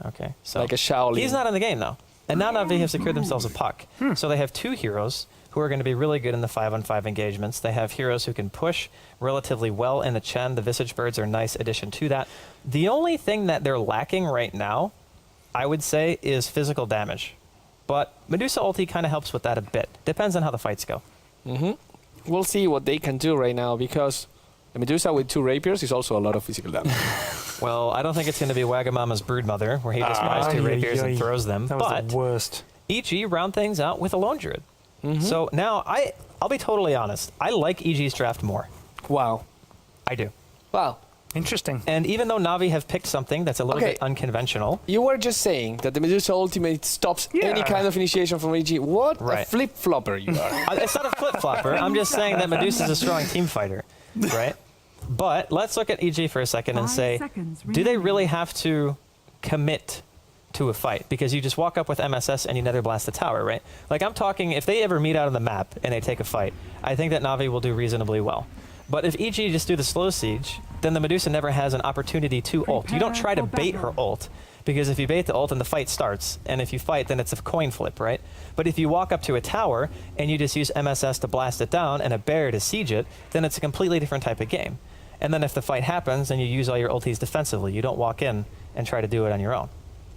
Okay, so like a Shaolin. he's not in the game though. And now Na'Vi have secured themselves a puck. So they have 2 heroes who are going to be really good in the 5-on-5 engagements. They have heroes who can push relatively well in the Chen. The Visage Birds are a nice addition to that. The only thing that they're lacking right now, I would say, is physical damage. But Medusa ulti kind of helps with that a bit. Depends on how the fights go. We'll see what they can do right now, because the Medusa with 2 rapiers is also a lot of physical damage. Well, I don't think it's going to be Wagamama's Broodmother, where he just buys 2 rapiers and throws them. That was the worst. EG round things out with a Lone Druid. So now, I'll be totally honest. I like EG's draft more. Wow. I do. Wow. Interesting. And even though Na'Vi have picked something that's a little bit unconventional. You were just saying that the Medusa ultimate stops any kind of initiation from EG. What a flip-flopper you are. It's not a flip-flopper. I'm just saying that Medusa's a strong team fighter, right? But let's look at EG for a second and say, do they really have to commit to a fight? Because you just walk up with MSS and you nether blast the tower, right? Like, I'm talking, if they ever meet out on the map and they take a fight, I think that Na'Vi will do reasonably well. But if EG just do the slow siege, then the Medusa never has an opportunity to ult. You don't try to bait her ult, because if you bait the ult, then the fight starts. And if you fight, then it's a coin flip, right? But if you walk up to a tower and you just use MSS to blast it down and a barrier to siege it, then it's a completely different type of game. And then if the fight happens, then you use all your ultis defensively. You don't walk in and try to do it on your own.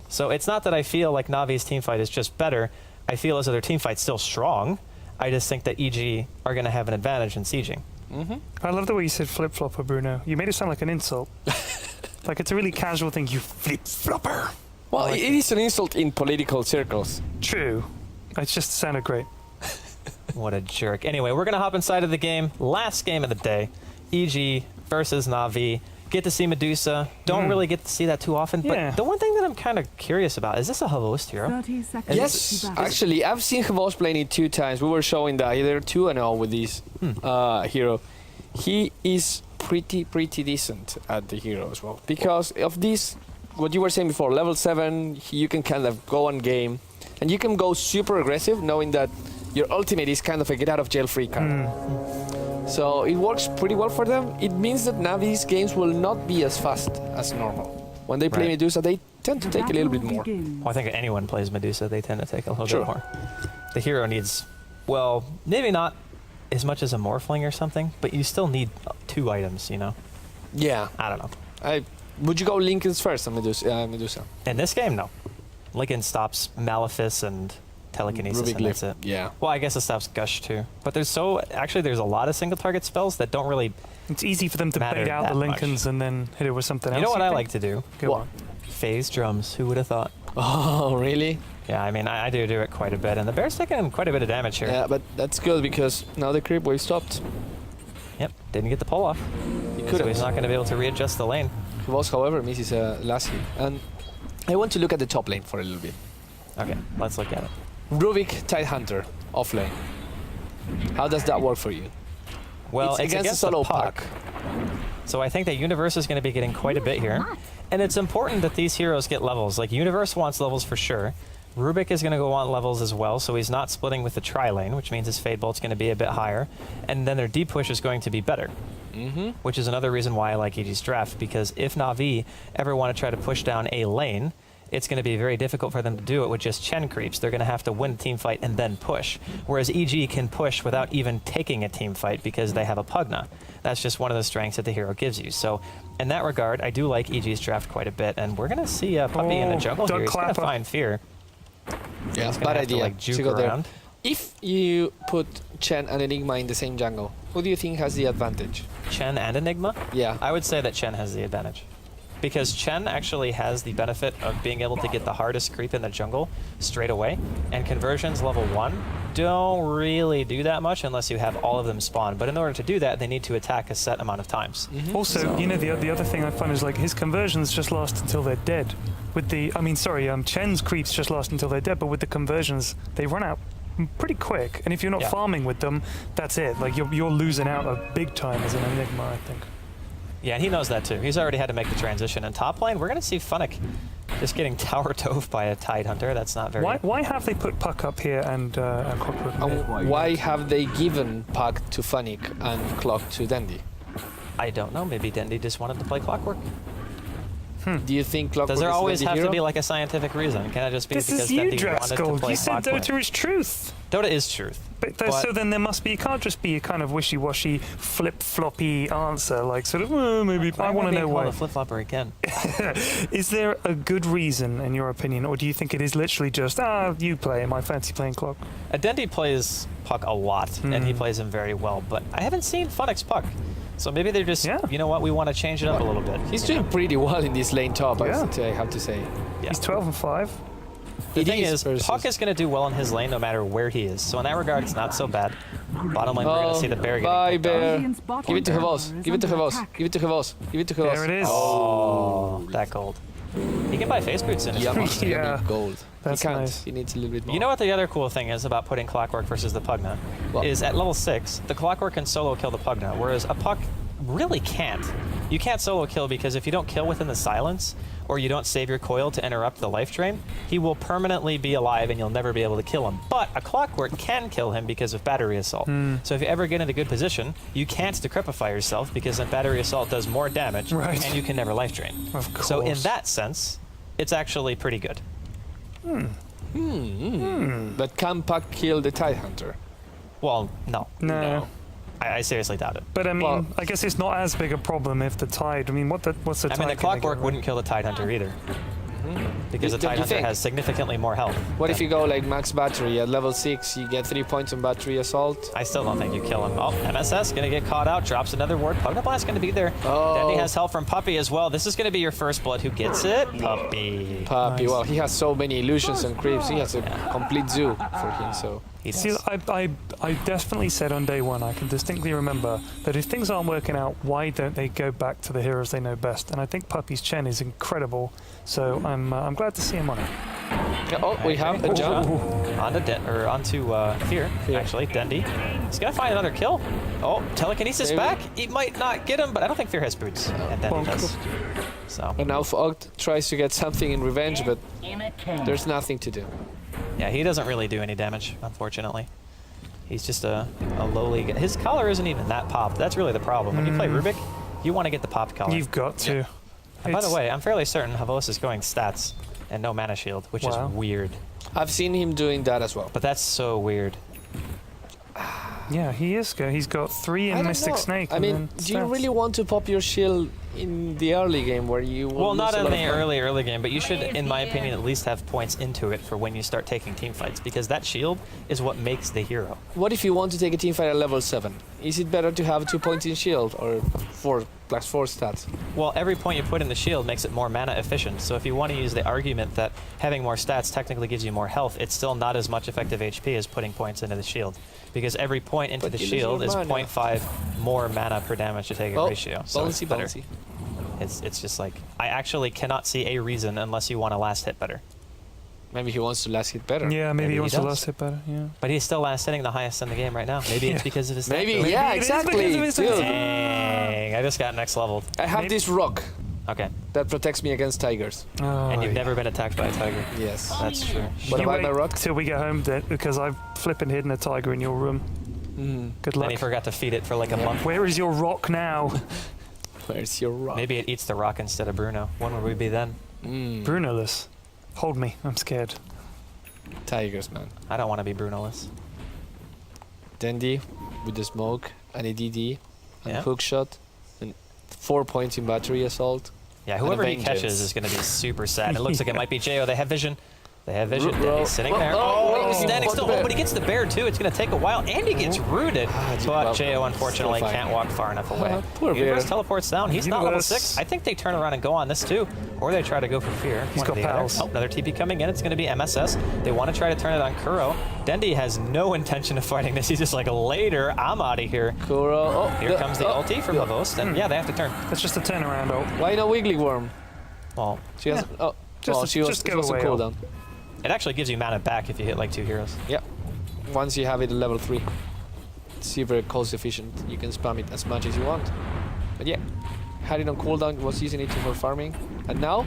So it's not that I feel like Na'Vi's teamfight is just better. I feel as though their teamfight's still strong. I just think that EG are going to have an advantage in sieging. I love the way you said flip-flopper, Bruno. You made it sound like an insult. Like it's a really casual thing, you flip-flopper. Well, it is an insult in political circles. True. It just sounded great. What a jerk. Anyway, we're going to hop inside of the game. Last game of the day. EG versus Na'Vi. Get to see Medusa. Don't really get to see that too often. But the one thing that I'm kind of curious about, is this a host hero? 30 seconds. Yes, actually, I've seen Havos playing it 2 times. We were showing that they're 2-0 with this hero. He is pretty decent at the hero as well. Because of this, what you were saying before, level 7, you can kind of go on game. And you can go super aggressive, knowing that your ultimate is kind of a get-out-of-jail-free card. So it works pretty well for them. It means that Na'Vi's games will not be as fast as normal. When they play Medusa, they tend to take a little bit more. Well, I think anyone plays Medusa, they tend to take a little bit more. The hero needs, well, maybe not as much as a Morphling or something, but you still need 2 items, you know? Yeah. I don't know. Would you go Lincoln's first on Medusa? In this game, no. Lincoln stops Malefice and Telekinesis, and that's it. Yeah. Well, I guess it stops Gush too. But there's actually there's a lot of single target spells that don't really. It's easy for them to bait out the Lincolns and then hit it with something else. You know what I like to do? What? Phase drums. Who would have thought? Oh, really? Yeah, I mean, I do it quite a bit, and the bear's taking quite a bit of damage here. Yeah, but that's good because now the creep wave stopped. Yep, didn't get the pull off. So he's not going to be able to readjust the lane. Havos, however, misses a last hit. And I want to look at the top lane for a little bit. Okay, let's look at it. Rubik Tidehunter off lane. How does that work for you? Well, it's against solo puck. So I think that Universe is going to be getting quite a bit here. And it's important that these heroes get levels. Like, Universe wants levels for sure. Rubik is going to go want levels as well, so he's not splitting with the tri-lane, which means his Fade Bolt's going to be a bit higher. And then their deep push is going to be better. Which is another reason why I like EG's draft, because if Na'Vi ever want to try to push down a lane, it's going to be very difficult for them to do it with just Chen creeps. They're going to have to win a team fight and then push. Whereas EG can push without even taking a team fight because they have a Pugna. That's just one of the strengths that the hero gives you. So in that regard, I do like EG's draft quite a bit. And we're going to see Puppy in the jungle here. He's going to find Fear. Yeah, bad idea. To, like, juke around. If you put Chen and Enigma in the same jungle, who do you think has the advantage? Chen and Enigma? Yeah. I would say that Chen has the advantage. Because Chen actually has the benefit of being able to get the hardest creep in the jungle straight away. And conversions level 1 don't really do that much unless you have all of them spawn. But in order to do that, they need to attack a set amount of times. Also, you know, the other thing I find is, like, his conversions just last until they're dead. With the, Chen's creeps just last until they're dead, but with the conversions, they run out pretty quick. And if you're not farming with them, that's it. Like, you're losing out a big time as an Enigma, I think. Yeah, and he knows that too. He's already had to make the transition. In top lane, we're going to see Funnick just getting tower dove by a Tidehunter. That's not very... Why have they put Puck up here and Clockwork? Why have they given Puck to Funnick and Clock to Dandy? I don't know. Maybe Dandy just wanted to play Clockwork. Do you think Clockwork Does there is the always have to hero? be like a scientific reason? Can it just be This because is you, Dendy wanted to Draskold. play You said Clockwork? Dota is truth. Dota is truth. But so then there must be, you can't just be a kind of wishy-washy, flip-floppy answer, like sort of, maybe, I want to know why. a flip-flopper again. Is there a good reason, in your opinion, or do you think it is literally just, you play him, I fancy playing Clock? Dendy plays Puck a lot, and he plays him very well, but I haven't seen Funix Puck. So maybe they're just, you know what, we want to change it up a little bit. He's doing pretty well in this lane top, I have to say. Yeah. He's 12 and 5. The thing is, versus- Puck is going to do well in his lane no matter where he is. So in that regard, it's not so bad. Bottom lane, we're going to see the bear Bye, getting picked bear. Give it to Hevos. Give it to Hevos. Give it to Hevos. Give it to Hevos. There it is. Oh, that gold. He can buy face boots in his Yummy, team. Yeah. yummy gold. That's he can't. nice. He needs a little bit more. You know what the other cool thing is about putting Clockwork versus the Pugna? What? Is at level 6, the Clockwork can solo kill the Pugna, whereas a Puck really can't. You can't solo kill because if you don't kill within the silence, or you don't save your coil to interrupt the life drain, he will permanently be alive and you'll never be able to kill him. But a Clockwork can kill him because of battery assault. So if you ever get in a good position, you can't decrepify yourself because then battery assault does more damage and you can never life drain. Of course. So in that sense, it's actually pretty good. But can Puck kill the Tidehunter? Well, no. No. I seriously doubt it. But I mean, Well- I guess it's not as big a problem if the Tide, I mean, what's the Tide? I mean, the gonna Clockwork get, wouldn't kill the Tidehunter either. Because the Don't you Tidehunter think? has significantly more health. What if you go like max battery at level 6, you get 3 points on battery assault? I still don't think you kill him. Oh, MSS gonna get caught out, drops another ward. Pugna Blast gonna be there. Oh. Dendy has help from Puppy as well. This is gonna be your first blood. Who gets it? Puppy. Puppy, Nice. well, he has so many illusions and creeps. He has a complete zoo for him, so... He See, does. I definitely said on day one, I can distinctly remember that if things aren't working out, why don't they go back to the heroes they know best? And I think Puppy's Chen is incredible, so I'm glad to see him on it. Yeah, oh, we have a jump. Onto Fear, actually. Dendy. He's gonna find another kill. Oh, telekinesis Maybe. back. He might not get him, but I don't think Fear has boots. And Dendy does. So, And now Fogt tries to get something in revenge, but there's nothing to do. yeah, he doesn't really do any damage, unfortunately. He's just a lowly... His color isn't even that popped. That's really the problem. When you play Rubik, you want to get the popped color. You've got to. And by the It's- way, I'm fairly certain Havos is going stats and no mana shield, which Wow. is weird. I've seen him doing that as well. But that's so weird. Yeah, he is good. He's got 3 I in don't Mystic know. Snake. I and mean, then do you stats. really want to pop your shield in the early game where you will Well, not lose a in lot the of money? early game, but you should, in my opinion, at least have points into it for when you start taking team fights, because that shield is what makes the hero. What if you want to take a team fight at level 7? Is it better to have 2 points in shield or 4 plus 4 stats? Well, every point you put in the shield makes it more mana efficient, so if you want to use the argument that having more stats technically gives you more health, it's still not as much effective HP as putting points into the shield, because every point into But the you lose shield more is mana. 0.5 more mana per damage to take a Oh, ratio. So it's bouncy, better. bouncy. It's just like, I actually cannot see a reason unless you want to last hit better. Maybe he wants to last hit better. Yeah, maybe Maybe he he wants to does. last hit better. Yeah. But he's still last hitting the highest in the game right now. Maybe it's because of his stat Maybe, build. yeah, it is exactly. because of his Dude, Dang, I just got next leveled. I have Maybe- this rock Okay, that protects me against tigers. Oh, and you've yeah. never been attacked by a tiger. Yes. That's true. What You about my wait rock? till we get home, because I've flipping hidden a tiger in your room. Good luck. And he forgot to feed it for like a month. Where is your rock now? Where's your rock? Maybe it eats the rock instead of Bruno. When would we be then? Brunoless. Hold me. I'm scared. Tigers, man. I don't want to be Brunoless. Dendy with the smoke and a DD and Yeah. hook shot and 4 points in battery assault. Yeah, whoever he vengeance. catches is going to be super sad. It looks like it might be Jo. They have vision. They have vision. Bro. He's sitting Oh, there. oh, Oh, oh, he's standing oh, still. bear. Oh, but he gets the bear too. It's going to take a while, and he gets rooted. But well, Jo, unfortunately, still fine. can't walk far enough away. Poor Universe bear. teleports down. He's not level Universe. 6. I think they turn around and go on this too. Or they try to go for fear. He's One or got the other. pals. Oh, another TP coming in. It's going to be MSS. They want to try to turn it on Kuro. Dendy has no intention of fighting this. He's just like, later, I'm out of here. Kuro. Oh, Here comes the ulti from Lavost, and yeah, they have to turn. That's just a turnaround. Oh, Why no Wiggly Worm? Well, She has. Oh, Just- well, she was just go supposed to away, cool oh. down. it actually gives you mana back if you hit like 2 heroes. Yeah. Once you have it at level 3, it's super cost efficient. You can spam it as much as you want. But yeah, had it on cooldown, was using it for farming. And now,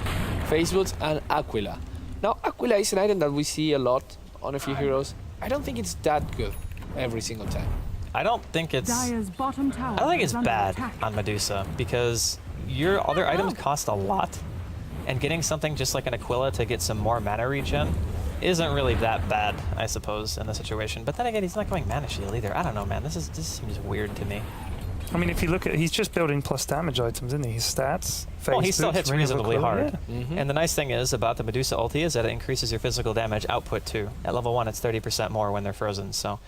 Face Boots and Aquila. Now, Aquila is an item that we see a lot on a few heroes. I don't think it's that good every single time. I don't think it's Dire's bottom tower I don't think it's is under bad attack. on Medusa because your other items cost a lot. and getting something just like an Aquila to get some more mana regen isn't really that bad, I suppose, in the situation. But then again, he's not going mana shield either. I don't know, man. This seems weird to me. I mean, if you look at, he's just building plus damage items, isn't he? His stats. Well, he still boots, hits Ring of reasonably Aquila, hard. yeah. And the nice thing is about the Medusa ulti is that it increases your physical damage output too. At level 1, it's 30% more when they're frozen. So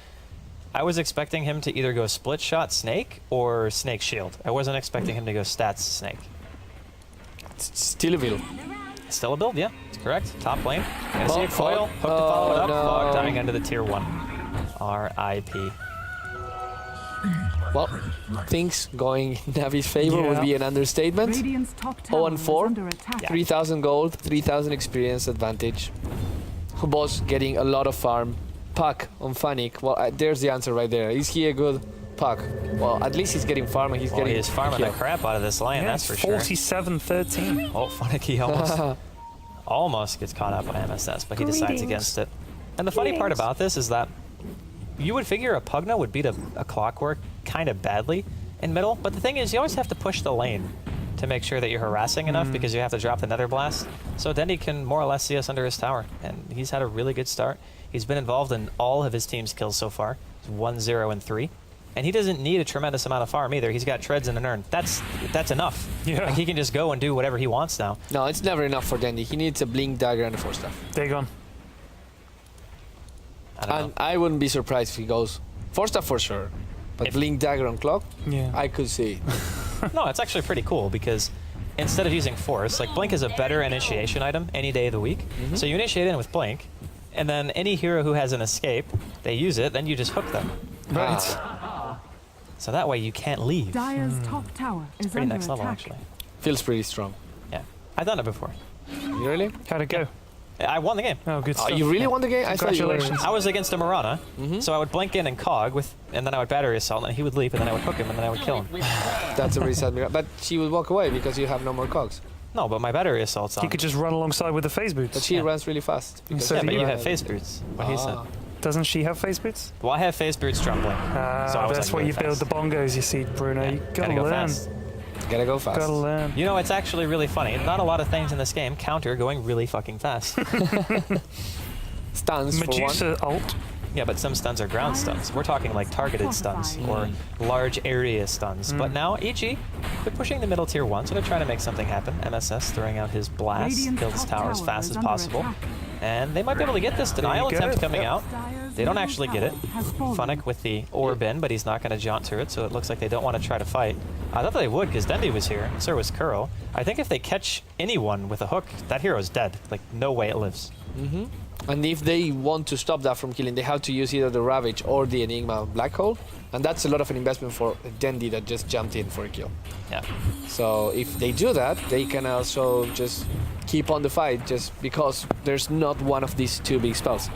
I was expecting him to either go split shot Snake or Snake Shield. I wasn't expecting him to go stats Snake. It's still a build. Still a build, yeah. It's correct. Top lane. Gonna see a Fog. coil. Hook to follow it up. No. Fog dying into the tier 1. R.I.P. Well, things going in Navi's favor would be an understatement. 0-4, 3,000 gold, 3,000 experience advantage. Boss getting a lot of farm. Puck on Fanic. Well, there's the answer right there. Is he a good Puck? Well, at least he's getting farm and he's getting. He's farming the crap out of this lane, that's for sure. 47-13. Oh, Fanic, he almost gets caught up by MSS, but he decides against it. And the funny part about this is that you would figure a Pugna would beat a Clockwork kind of badly in middle, but the thing is you always have to push the lane to make sure that you're harassing enough because you have to drop the Nether Blast. So Dendy can more or less see us under his tower, and he's had a really good start. He's been involved in all of his team's kills so far. 1-0 and 3. And he doesn't need a tremendous amount of farm either. He's got treads and an urn. That's enough. Yeah. Like he can just go and do whatever he wants now. No, it's never enough for Dandy. He needs a blink dagger and a 4-staff. Dagon. And I wouldn't be surprised if he goes 4-staff for sure. But blink dagger on clock, I could see. No, it's actually pretty cool because instead of using force, like Blink is a better initiation item any day of the week. So you initiate in with Blink, and then any hero who has an escape, they use it, then you just hook them. Right. So that way you can't leave. Dire's top tower is Pretty under next level, attack. actually. Feels pretty strong. Yeah, I've done it before. You really? How'd it go? I won the game. Oh, good Oh, stuff. you really won the game? I thought you were... Congratulations. I was against a Marana, so I would blink in and cog with, and then I would battery assault, and he would leap, and then I would hook him, and then I would kill him. That's a really sad mirror. But she will walk away because you have no more cogs. No, but my battery assault's on. You could just run alongside with the phase boots. But she runs really fast. because So Yeah, do but you you have- have phase boots. What he said. Doesn't she have phase boots? Well, I have phase boots drum blink. So I was That's like where really you build fast. the bongos, you see, Bruno. You gotta go learn. fast. Gotta go fast. Gotta learn. You know, it's actually really funny. Not a lot of things in this game counter going really fucking fast. Stuns for one. Medusa ult. Yeah, but some stuns are ground stuns. We're talking like targeted stuns or large area stuns. But now, EG, they're pushing the middle tier 1, so they're trying to make something happen. MSS throwing out his blast, Radiant's kill this top tower as tower fast is as under possible. attack. And they might be able to get this denial There you go. attempt coming Yep. out. Dire's They don't middle actually get it. tower has fallen. Funnick with the orb in, but he's not going to jaunt to it, so it looks like they don't want to try to fight. I thought they would because Dendy was here, so was Kuro. I think if they catch anyone with a hook, that hero is dead. Like, no way it lives. And if they want to stop that from killing, they have to use either the Ravage or the Enigma Black Hole. And that's a lot of an investment for Dendy that just jumped in for a kill. Yeah. So if they do that, they can also just keep on the fight just because there's not one of these two big spells.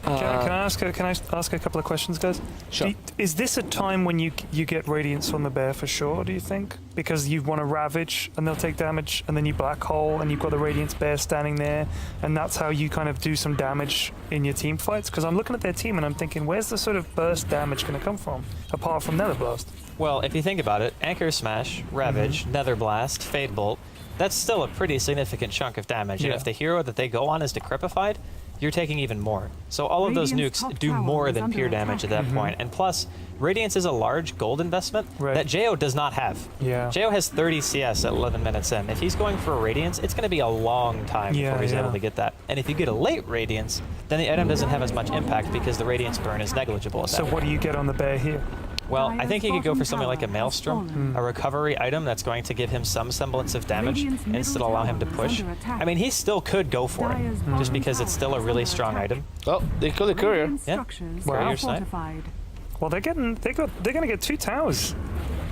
Can I ask a couple of questions, guys? Sure. Is this a time when you get Radiance on the bear for sure, do you think? Because you want to Ravage and they'll take damage, and then you Black Hole and you've got the Radiance bear standing there, and that's how you kind of do some damage in your team fights? Because I'm looking at their team and I'm thinking, where's the sort of burst damage going to come from, apart from Nether Blast? Well, if you think about it, Anchor Smash, Ravage, Nether Blast, Fade Bolt, that's still a pretty significant chunk of damage. And Yeah. if the hero that they go on is Decrepified, you're taking even more. So all of those Radiant's nukes top do tower more is than under pure damage at attack. that point. And plus, Radiance is a large gold investment Right. that Jo does not have. Yeah. Jo has 30 CS at 11 minutes in. If he's going for a Radiance, it's going to be a long time Yeah, before he's yeah. able to get that. And if you get a late Radiance, then the item doesn't have as much impact because the Radiance burn is negligible at that So point. what do you get on the bear here? Well, I think he could go for something like a Dire's Maelstrom, bottom a recovery item that's going to give him some semblance of damage Radiant's and still middle allow him to tower is push. under attack. I mean, he still could go for it, Dire's just bottom because it's tower still a is really under strong attack. item. Oh, they killed the courier. Radiant Yeah. structures Wow. are Courier snipe. fortified. Well, they're going to get 2 towers.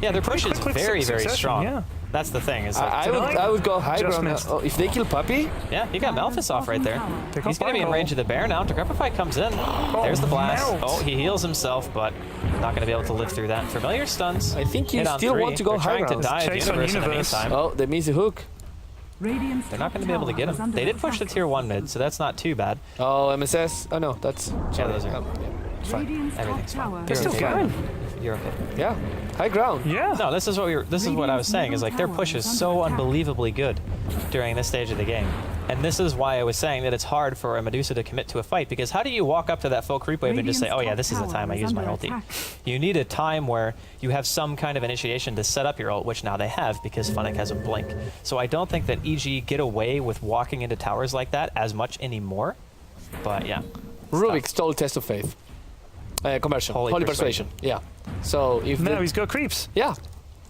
Yeah, their push is quick very, very succession, strong. yeah. That's the thing. Is like, I would go high Just ground. missed. Oh, if they kill Puppy, yeah, you got Malphus off right there. They got He's going to be in Black range of the bear now. Decrepify comes in. There's the blast. melt. Oh, he heals himself, but not going to be able to live through that. Familiar stuns. I think you Hit on still 3. want to go They're high trying to ground. die at Chase on Universe in the Universe. meantime. Oh, they missed the hook. Radiant's They're not top going to be able to tower get is him. under They did push the attack. tier 1 mid, so that's not too bad. Oh, MSS. Oh no, that's. Yeah, those are. It's fine. Radiant's top Everything's fine. tower They're has still If- going. You're okay. Yeah, high ground. Yeah. No, this is what I was saying. Is like their push is so unbelievably good during this stage of the game, and this is why I was saying that it's hard for a Medusa to commit to a fight, because how do you walk up to that full creep wave and just say, oh yeah, this is the time I use my ulti? You need a time where you have some kind of initiation to set up your ult, which now they have because Funnick has a blink. So I don't think that EG get away with walking into towers like that as much anymore. But yeah. Rubik stole Test of Faith. Conversion. Holy Persuasion. Yeah. So if Now he's got creeps. yeah.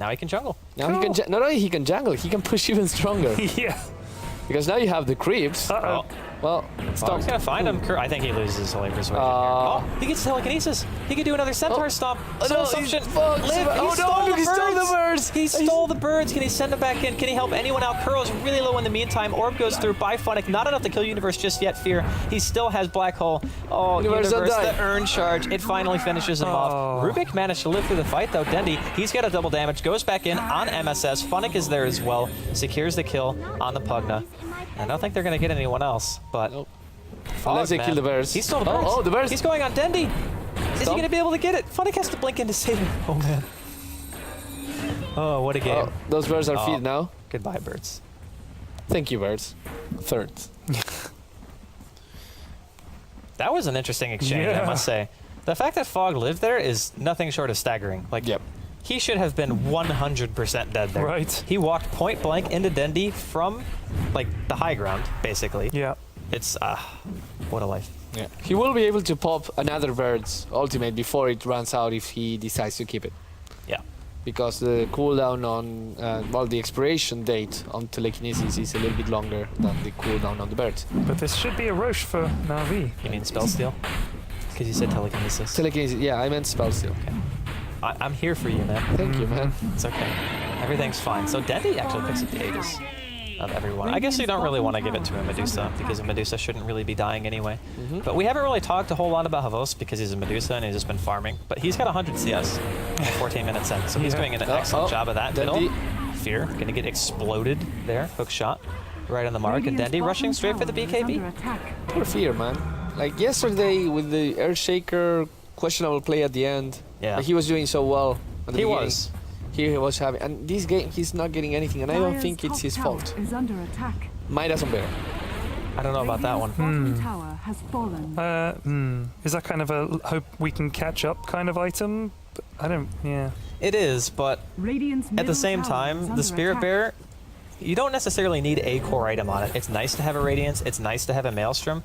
Now he can jungle. Now he can not only he can jungle, he can push even stronger. Yeah. Because now you have the creeps. Uh-oh. Well, stop. He's gonna find him. I think he loses his Holy Persuasion here. Oh, he gets telekinesis. He can do another Centaur stomp. Soul Assumption. Live. He stole the birds. He stole the birds. Can he send them back in? Can he help anyone out? Kuro's really low in the meantime. Orb goes through by Funnick. Not enough to kill Universe just yet, Fear. He still has Black Hole. Oh, Universe, the Urn Charge. It finally finishes him off. Rubik managed to live through the fight, though. Dendi, he's got a double damage. Goes back in on MSS. Funnick is there as well. Secures the kill on the Pugna. I don't think they're going to get anyone else, but... Nope. Fog, Unless they man. kill the birds. He stole the birds. Oh, the birds. He's going on Dendi. Is he going to be able to get it? Funnick has to blink in to save him. Oh, man. Oh, what a game. Oh, those birds are feed now. Goodbye, birds. Thank you, birds. Third. That was an interesting exchange, I must say. The fact that Fog lived there is nothing short of staggering. Like, Yep. he should have been 100% dead there. Right. He walked point blank into Dendi from, like, the high ground, basically. Yeah. It's, what a life. Yeah. He will be able to pop another bird's ultimate before it runs out if he decides to keep it. Yeah. Because the cooldown on, well, the expiration date on telekinesis is a little bit longer than the cooldown on the bird. But this should be a Roche for Na'Vi. You mean spell steal? Because you said telekinesis. Telekinesis, yeah, I meant spell steal. Okay. I'm here for you, man. Thank you, man. It's okay. Everything's fine. So Dendi actually picks up the Aegis of everyone. I guess you don't really want to give it to a Medusa, because a Medusa shouldn't really be dying anyway. But we haven't really talked a whole lot about Havos because he's a Medusa and he's just been farming. But he's got 100 CS in 14 minutes in, so he's doing an excellent job of that. Middle. Fear, gonna get exploded there. Hook shot right on the mark. And Dendi rushing straight for the BKB. Poor Fear, man. Like yesterday with the Earthshaker questionable play at the end. Yeah. Like he was doing so well. At the He beginning. was. He was having, and this game he's not getting anything, and I don't think it's his fault. Is under attack. Midas on bear. I don't know about that one. Tower has fallen. Is that kind of a hope we can catch up kind of item? I don't, yeah. It is, but Radiant's at the middle same tower is time, under the Spirit attack. Bear, you don't necessarily need a core item on it. It's nice to have a Radiance, it's nice to have a Maelstrom,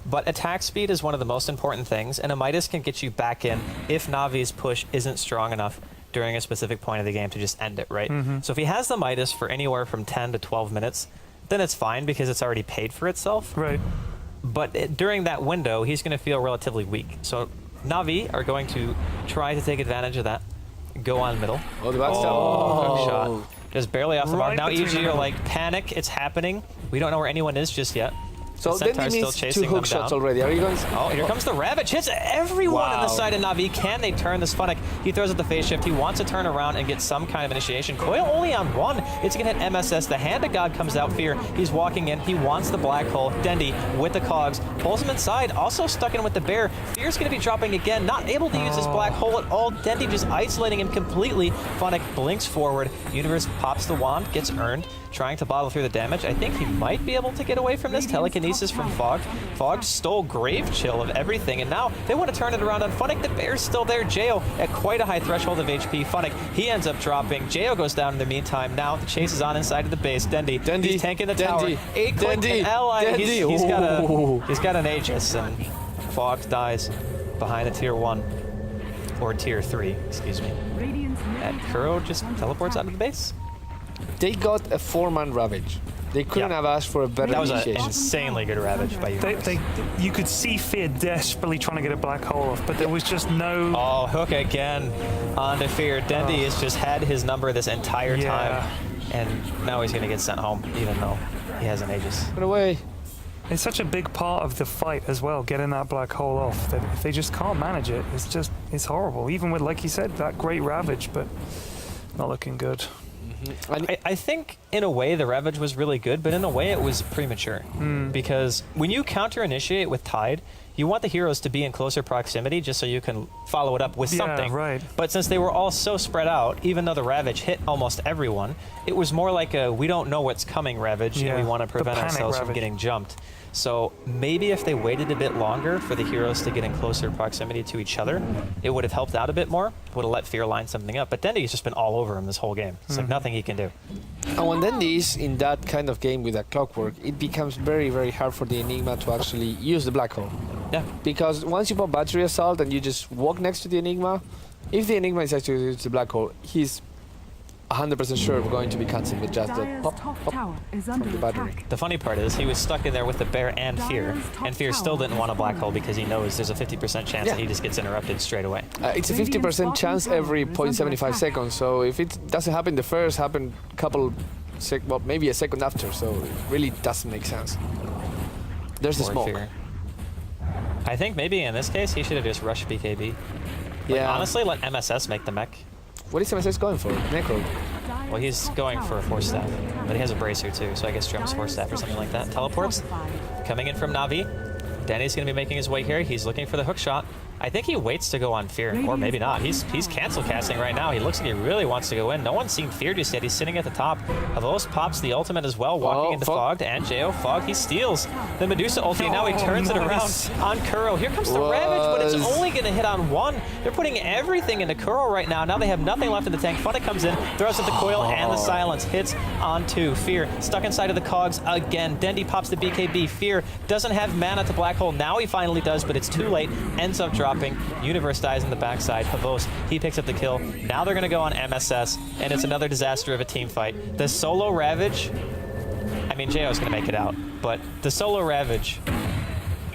but attack speed is one of the most important things, and a Midas can get you back in if Navi's push isn't strong enough during a specific point of the game to just end it, right? So if he has the Midas for anywhere from 10 to 12 minutes, then it's fine because it's already paid for itself. Right. But during that window, he's going to feel relatively weak. So Na'Vi are going to try to take advantage of that. Go on middle. Oh, the backstab. Hook shot. Just barely off the mark. Right Now between EG the are middle. like, panic, it's happening. We don't know where anyone is just yet. So The then Centaur's he still needs chasing 2 hook them shots down. already. Are you going? Oh, here comes the Ravage. Hits everyone on the Wow. side of Na'Vi. Can they turn this Funnick? He throws at the phase shift. He wants to turn around and get some kind of initiation. Coil only on 1. It's going to hit MSS. The Hand of God comes out. Fear. He's walking in. He wants the black hole. Dendi with the cogs. Pulls him inside. Also stuck in with the bear. Fear's going to be dropping again. Not able to use his black hole at all. Dendi just isolating him completely. Funnick blinks forward. Universe pops the wand. Gets earned. Trying to bottle through the damage. I think he might be able to get away from this. Telekinesis from Fog. Fog stole Grave Chill of everything, and now they want to turn it around on Funnick. The bear's still there. Jao at quite a high threshold of HP. Funnick, he ends up dropping. Jao goes down in the meantime. Now the chase is on inside of the base. Dendi, he's tanking the tower. 8 click and ally. He's got an Aegis, and Fog dies behind a tier 1. Or tier 3, excuse me. Radiant's middle And Kuro just teleports out of the base. They got a 4-man Ravage. They couldn't Yeah. have asked for a better That was an initiation. insanely good Ravage by you. You could see Fear desperately trying to get a black hole off, but there was just no... Oh, hook again on the Fear. Dendi has just had his number this entire time, and now he's going to get sent home, even though he has an Aegis. Put away. It's such a big part of the fight as well, getting that black hole off, that if they just can't manage it, it's horrible. Even with, like you said, that great Ravage, but not looking good. I think, in a way, the Ravage was really good, but in a way it was premature. Because when you counter-initiate with Tide, you want the heroes to be in closer proximity just so you can follow it up with something. Right. But since they were all so spread out, even though the Ravage hit almost everyone, it was more like a we don't know what's coming Ravage, and we want to prevent ourselves from getting jumped. So maybe if they waited a bit longer for the heroes to get in closer proximity to each other, it would have helped out a bit more, would have let Fear line something up. But Dendy's just been all over him this whole game. It's like nothing he can do. And when Dendy is in that kind of game with that clockwork, it becomes very, very hard for the Enigma to actually use the black hole. Yeah. Because once you pop battery assault and you just walk next to the Enigma, if the Enigma is actually use the black hole, he's 100% sure we're going to be cancelled with just the Dire's pop, top pop tower is from under the battery. attack. The funny part is he was stuck in there with the bear and Fear, Dire's top and Fear still tower didn't want a is black hole falling. because he knows there's a 50% chance that he just gets interrupted straight away. It's a Radiant's 50% bottom chance tower every is under 0.75 attack. seconds. So if it doesn't happen the first, happen couple, well, maybe a second after. So it really doesn't make sense. There's the Poor smoke. Fear. I think maybe in this case he should have just rushed BKB. Yeah. Honestly, let MSS make the mech. What is MSS going for? Necro. Well, he's going for a Force Staff, but he has a Bracer too, so I guess Drum's Force Staff or something like that. Teleports. Coming in from Na'Vi. Denny's going to be making his way here. He's looking for the hook shot. I think he waits to go on Fear, or maybe not. He's cancel casting right now. He looks like he really wants to go in. No one's seen Fear just yet. He's sitting at the top. Havos pops the ultimate as well, walking into Fogged, and Jo Fog. He steals the Medusa ulti, and now he turns it around on Kuro. Here comes the Ravage, but it's only going to hit on one. They're putting everything into Kuro right now. Now they have nothing left in the tank. Funna comes in, throws at the coil, and the silence hits onto Fear. Stuck inside of the cogs again. Dendy pops the BKB. Fear doesn't have mana to Black Hole. Now he finally does, but it's too late. Ends up dropping. Universe dies in the backside. Havos, he picks up the kill. Now they're going to go on MSS, and it's another disaster of a team fight. The solo Ravage, I mean, JO's going to make it out, but the solo Ravage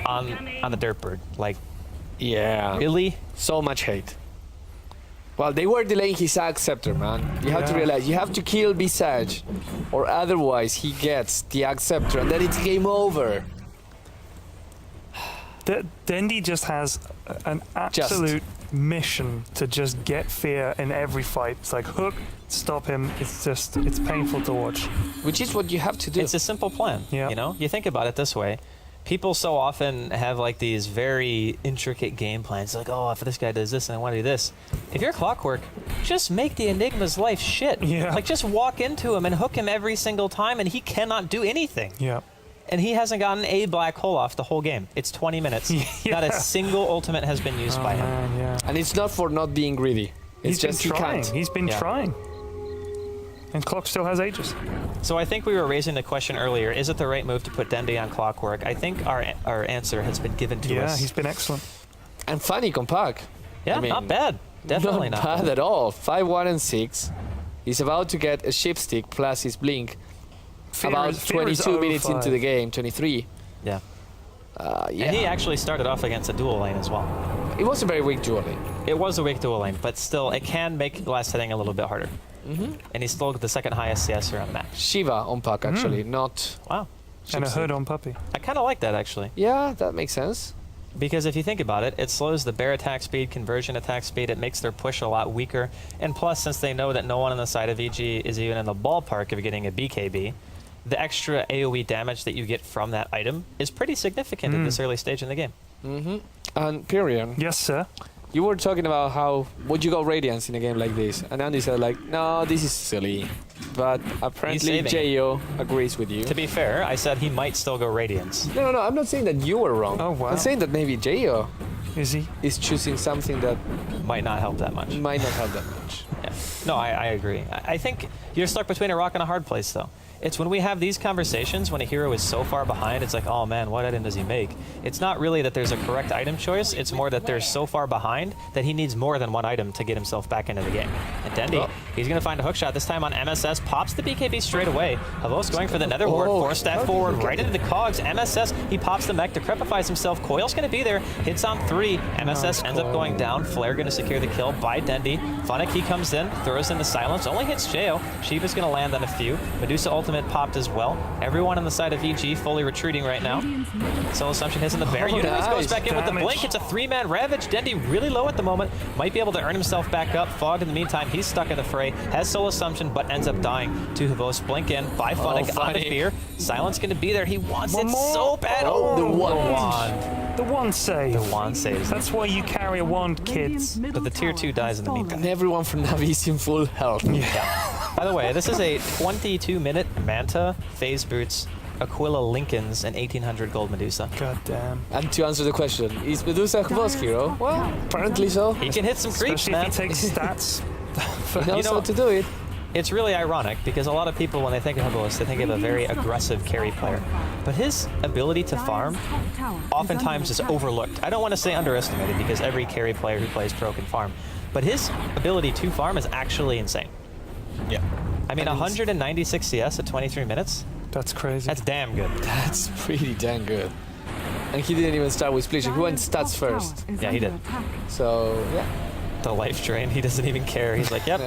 on the Dirtbird, like, Yeah. really? So much hate. Well, they were delaying his Ag Scepter, man. You have to realize, you have to kill Visage, or otherwise he gets the Ag Scepter, and then it's game over. Dendy just has an absolute mission to just get Fear in every fight. It's like hook, stop him. It's painful to watch. Which is what you have to do. It's a simple plan, Yeah. you know? You think about it this way. People so often have like these very intricate game plans, like, oh, if this guy does this and I want to do this. If you're Clockwork, just make the Enigma's life shit. Yeah. Like, just walk into him and hook him every single time, and he cannot do anything. Yeah. And he hasn't gotten a black hole off the whole game. It's 20 minutes. Yeah. Not a single ultimate has been used by him. Man, yeah. And it's not for not being greedy. It's just he trying. can't. He's been Yeah. trying. And Clock still has Aegis. So I think we were raising the question earlier, is it the right move to put Dendy on Clockwork? I think our answer has been given to Yeah, us. he's been excellent. And funny compact. Yeah, I mean, not bad. Definitely not bad bad. at all. 5-1 and 6. He's about to get a ship stick plus his blink. About Fear is 22 minutes 0-5. into the game, 23. Yeah. Yeah. And he actually started off against a dual lane as well. It was a very weak duel lane. It was a weak dual lane, but still, it can make last hitting a little bit harder. And he's still the second highest CSer on the match. Shiva on pack, actually, not... Wow. And a ship hood on Puppy. I kind of like that, actually. Yeah, that makes sense. Because if you think about it, it slows the bear attack speed, conversion attack speed, it makes their push a lot weaker. And plus, since they know that no one on the side of EG is even in the ballpark of getting a BKB, the extra AoE damage that you get from that item is pretty significant at this early stage in the game. And Pyrion, Yes, sir. you were talking about how would you go Radiance in a game like this, and Andy said like, no, this is silly. But apparently saving Jo agrees with you. To be fair, I said he might still go Radiance. No, I'm not saying that you were wrong. Oh, wow. I'm saying that maybe Jo Is he? is choosing something that Might not help that much. might not help that much. Yeah. No, I agree. I think you're stuck between a rock and a hard place, though. It's when we have these conversations, when a hero is so far behind, it's like, oh man, what item does he make? It's not really that there's a correct item choice, it's more that they're so far behind that he needs more than one item to get himself back into the game. And Dendy, he's going to find a hookshot, this time on MSS, pops the BKB straight away. Havos going for the nether ward, force staff forward, right into the cogs. MSS, he pops the mech, decrepifies himself, Coil's going to be there, hits on 3, MSS ends up going down, Flare going to secure the kill by Dendy. Funnick, he comes in, throws in the silence, only hits Jo. Shiva's going to land on a few. Medusa ultimate popped as well. Everyone on the side of EG fully retreating right now. Soul Assumption hits in the bear. Universe goes back in with the blink. It's a 3-man Ravage. Dendy really low at the moment. Might be able to earn himself back up. Fogged in the meantime. He's stuck in the fray. Has Soul Assumption, but ends up dying to Havos. Blink in by Funnick on the fear. Silence going to be there. He wants it so bad. Oh, the one. wand. The wand save. The wand saves. That's why you carry a wand, kids. But the tier 2 dies in the meantime. And everyone from Navi is in full health. Yeah. By the way, this is a 22-minute Manta, Phase Boots, Aquila Lincolns, and 1800 gold Medusa. God damn. And to answer the question, is Medusa a boss hero? Well, apparently so. He can hit some creeps, Especially man. if he takes stats. He knows know- how to do it. It's really ironic because a lot of people, when they think of Hibbolus, they think of a very aggressive carry player. But his ability to farm oftentimes is overlooked. I don't want to say underestimated because every carry player who plays pro can farm. But his ability to farm is actually insane. Yeah. I mean, 196 CS at 23 minutes? That's crazy. That's damn good. That's pretty dang good. And he didn't even start with splishing. He went stats first. Yeah, he did. So, yeah. The life drain, he doesn't even care. He's like, yep.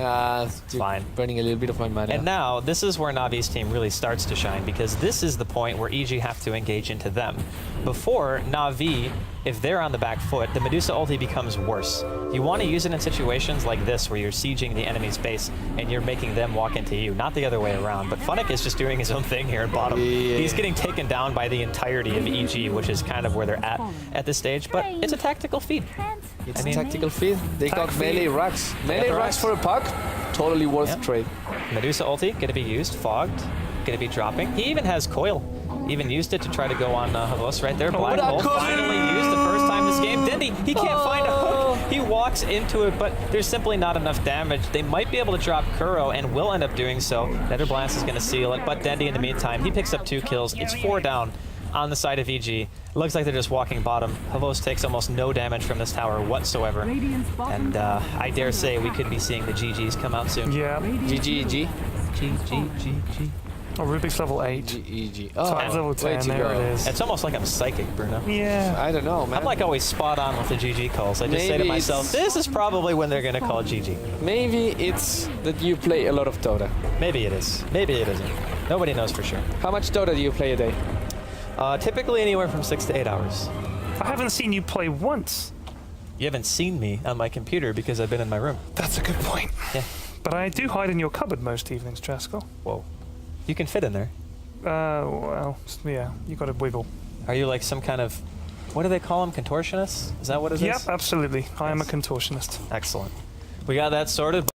Fine. Burning a little bit of my mana. And now, this is where Navi's team really starts to shine because this is the point where EG have to engage into them. Before, Navi, if they're on the back foot, the Medusa ulti becomes worse. You want to use it in situations like this where you're sieging the enemy's base and you're making them walk into you, not the other way around. But Funnick is just doing his own thing here at bottom. Yeah. He's getting taken down by the entirety of EG, which is kind of where they're at this stage, but it's a tactical feat. It's I mean, a tactical feed. They got melee racks. Melee the racks racks. for a puck. Totally worth Yep. trade. Medusa ulti, gonna be used, fogged, gonna be dropping. He even has coil. Even used it to try to go on Havos right there. Black that hole coil! finally used the first time this game. Dendy, he can't find a hook. He walks into it, but there's simply not enough damage. They might be able to drop Kuro and will end up doing so. Nether Blast is gonna seal it, but Dendy in the meantime, he picks up 2 kills. It's 4 down on the side of EG. Looks like they're just walking bottom. Havos takes almost no damage from this tower whatsoever. And I dare say we could be seeing the GGs come out soon. Yeah. GG. GG. Oh, Rubik's level 8. GG. So Oh, that's level way 10. to There go. it is. It's almost like I'm psychic, Bruno. Yeah. I don't know, man. I'm like always spot on with the GG calls. I just say to Maybe myself, it's- this is probably when they're going to call GG. Maybe it's that you play a lot of Dota. Maybe it is. Maybe it isn't. Nobody knows for sure. How much Dota do you play a day? Typically anywhere from 6 to 8 hours. I haven't seen you play once. You haven't seen me on my computer because I've been in my room. That's a good point. Yeah. But I do hide in your cupboard most evenings, Jaskell. Whoa. You can fit in there. Well, yeah, you got to wiggle. Are you like some kind of, what do they call them, contortionist? Is that what it is? Yep, absolutely. I am a Yes. contortionist. Excellent. We got that sorted.